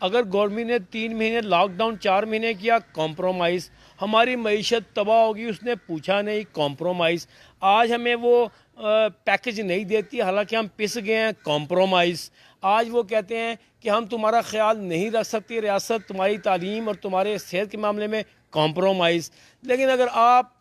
اگر گورنمنٹ نے 3 مہینے لاک ڈاؤن 4 مہینے کیا کمپرومائز، ہماری معیشت تباہ ہوگی اس نے پوچھا نہیں کمپرومائز، آج ہمیں وہ پیکج نہیں دیتی حالانکہ ہم پس گئے ہیں کمپرومائز، آج وہ کہتے ہیں کہ ہم تمہارا خیال نہیں رکھ سکتی ریاست تمہاری تعلیم اور تمہارے صحت کے معاملے میں کمپرومائز۔ لیکن اگر آپ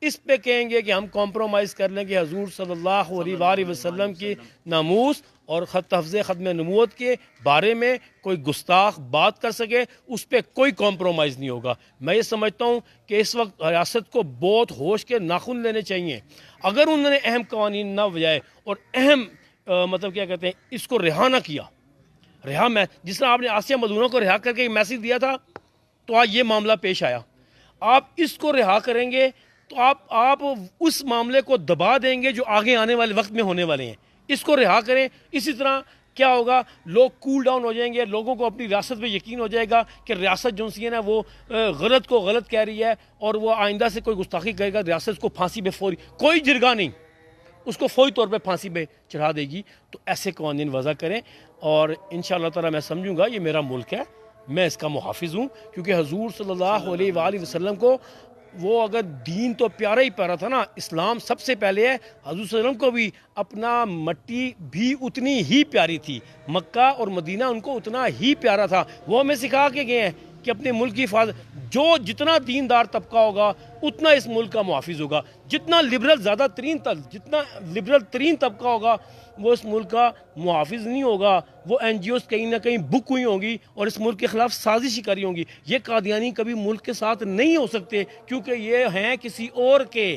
اس پہ کہیں گے کہ ہم کمپرومائز کر لیں کہ حضور صلی اللہ علیہ وآلہ وسلم کی ناموس اور تحفظ ختم نبوت کے بارے میں کوئی گستاخ بات کر سکے، اس پہ کوئی کمپرومائز نہیں ہوگا۔ میں یہ سمجھتا ہوں کہ اس وقت ریاست کو بہت ہوش کے ناخن لینے چاہیے۔ اگر انہوں نے اہم قوانین نہ بجائے اور اہم مطلب کیا کہتے ہیں اس کو رہا نہ کیا، میں جس طرح آپ نے آسیہ ملونہ کو رہا کر کے ایک میسیج دیا تھا تو آج یہ معاملہ پیش آیا، آپ اس کو رہا کریں گے تو آپ اس معاملے کو دبا دیں گے جو آگے آنے والے وقت میں ہونے والے ہیں۔ اس کو رہا کریں، اسی طرح کیا ہوگا، لوگ کول ڈاؤن ہو جائیں گے، لوگوں کو اپنی ریاست پہ یقین ہو جائے گا کہ ریاست جو سی ہے نا وہ غلط کو غلط کہہ رہی ہے اور وہ آئندہ سے کوئی گستاخی کرے گا ریاست کو پھانسی پہ فوری، کوئی جرگہ نہیں، اس کو فوری طور پہ پھانسی پہ چڑھا دے گی۔ تو ایسے قوانین وضع کریں اور انشاءاللہ تعالی میں سمجھوں گا یہ میرا ملک ہے، میں اس کا محافظ ہوں، کیونکہ حضور صلی اللہ علیہ وآلہ وسلم کو وہ اگر دین تو پیارا ہی پیارا تھا نا، اسلام سب سے پہلے ہے، حضور صلی اللہ علیہ وسلم کو بھی اپنا مٹی بھی اتنی ہی پیاری تھی، مکہ اور مدینہ ان کو اتنا ہی پیارا تھا، وہ ہمیں سکھا کے گئے ہیں کہ اپنے ملک کی حفاظت، جتنا دیندار طبقہ ہوگا اتنا اس ملک کا محافظ ہوگا، جتنا لبرل ترین طبقہ ہوگا وہ اس ملک کا محافظ نہیں ہوگا، وہ این جی اوز کہیں نہ کہیں بک ہوئی ہوں گی اور اس ملک کے خلاف سازش کری ہوں گی۔ یہ قادیانی کبھی ملک کے ساتھ نہیں ہو سکتے کیونکہ یہ ہیں کسی اور کے،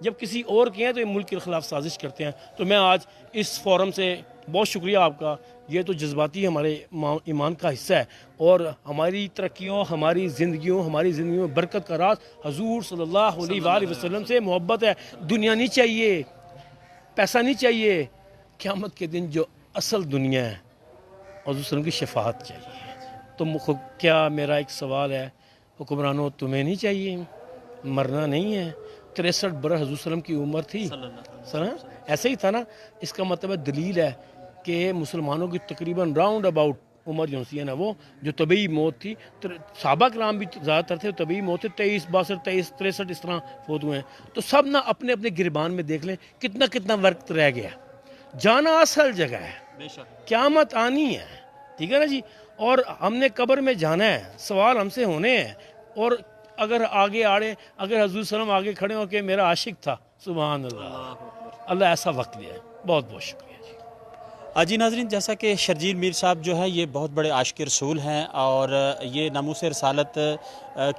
جب کسی اور کے ہیں تو یہ ملک کے خلاف سازش کرتے ہیں۔ تو میں آج اس فورم سے بہت شکریہ آپ کا، یہ تو جذباتی ہمارے ایمان کا حصہ ہے اور ہماری ترقیوں، ہماری زندگیوں میں برکت کا راز حضور صلی اللہ علیہ وآلہ وسلم سے محبت ہے۔ دنیا نہیں چاہیے، پیسہ نہیں چاہیے، قیامت کے دن جو اصل دنیا ہے حضور صلی اللہ علیہ وسلم کی شفاعت چاہیے۔ تو کیا میرا ایک سوال ہے، حکمرانوں تمہیں نہیں چاہیے؟ مرنا نہیں ہے، 63 برس حضور صلی اللہ علیہ وسلم کی عمر تھی، ایسے ہی تھا نا، اس کا مطلب دلیل ہے کہ مسلمانوں کی تقریباً راؤنڈ اباؤٹ عمر جو سی ہے نا وہ جو طبعی موت تھی، صحابہ کرام بھی زیادہ تر تھے طبعی موت تھے، 23 62 23 63 اس طرح فوت ہوئے ہیں۔ تو سب نہ اپنے اپنے گربان میں دیکھ لیں کتنا وقت رہ گیا، جانا اصل جگہ ہے، قیامت آنی ہے، ٹھیک ہے نا جی، اور ہم نے قبر میں جانا ہے، سوال ہم سے ہونے ہیں، اور اگر آگے اگر حضور صلی اللہ علیہ وسلم آگے کھڑے ہو کہ میرا عاشق تھا، سبحان اللہ ایسا وقت لیا ہے۔ بہت بہت شکریہ جی۔ جی ناظرین، جیسا کہ شرجیل میر صاحب جو ہے یہ بہت بڑے عاشق رسول ہیں اور یہ ناموس رسالت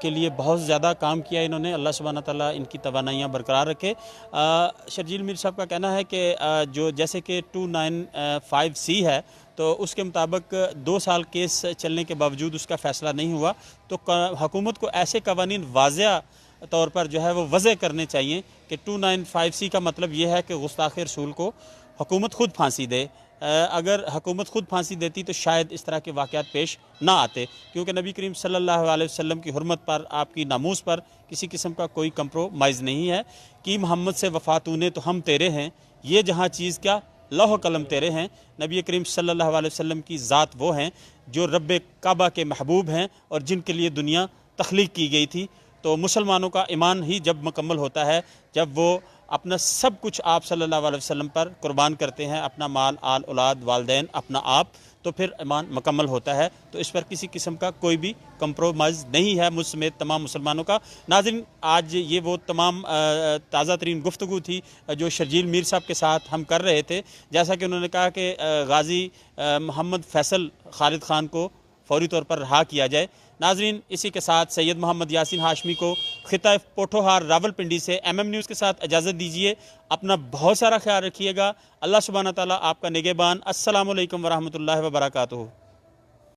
کے لیے بہت زیادہ کام کیا انہوں نے، اللہ سبحانہ تعالیٰ ان کی توانائیاں برقرار رکھے۔ شرجیل میر صاحب کا کہنا ہے کہ جو جیسے کہ 295C ہے تو اس کے مطابق 2 سال کیس چلنے کے باوجود اس کا فیصلہ نہیں ہوا، تو حکومت کو ایسے قوانین واضح طور پر جو ہے وہ وضع کرنے چاہیے کہ 295C کا مطلب یہ ہے کہ گستاخ رسول کو حکومت خود پھانسی دے۔ اگر حکومت خود پھانسی دیتی تو شاید اس طرح کے واقعات پیش نہ آتے، کیونکہ نبی کریم صلی اللہ علیہ وسلم کی حرمت پر، آپ کی ناموس پر کسی قسم کا کوئی کمپرومائز نہیں ہے کہ محمد سے وفاتوں نے تو ہم تیرے ہیں، یہ جہاں چیز کیا لوح و قلم تیرے ہیں۔ نبی کریم صلی اللہ علیہ وسلم کی ذات وہ ہیں جو رب کعبہ کے محبوب ہیں اور جن کے لیے دنیا تخلیق کی گئی تھی۔ تو مسلمانوں کا ایمان ہی جب مکمل ہوتا ہے جب وہ اپنا سب کچھ آپ صلی اللہ علیہ وسلم پر قربان کرتے ہیں، اپنا مال، آل، اولاد، والدین، اپنا آپ، تو پھر ایمان مکمل ہوتا ہے۔ تو اس پر کسی قسم کا کوئی بھی کمپرومائز نہیں ہے مجھ سمیت تمام مسلمانوں کا۔ ناظرین، آج یہ وہ تمام تازہ ترین گفتگو تھی جو شرجیل میر صاحب کے ساتھ ہم کر رہے تھے، جیسا کہ انہوں نے کہا کہ غازی محمد فیصل خالد خان کو فوری طور پر رہا کیا جائے۔ ناظرین، اسی کے ساتھ سید محمد یاسین ہاشمی کو خطہ پوٹھوہار راولپنڈی سے MM نیوز کے ساتھ اجازت دیجیے۔ اپنا بہت سارا خیال رکھیے گا۔ اللہ سبحانہ تعالیٰ آپ کا نگہبان۔ السلام علیکم ورحمۃ اللہ وبرکاتہ۔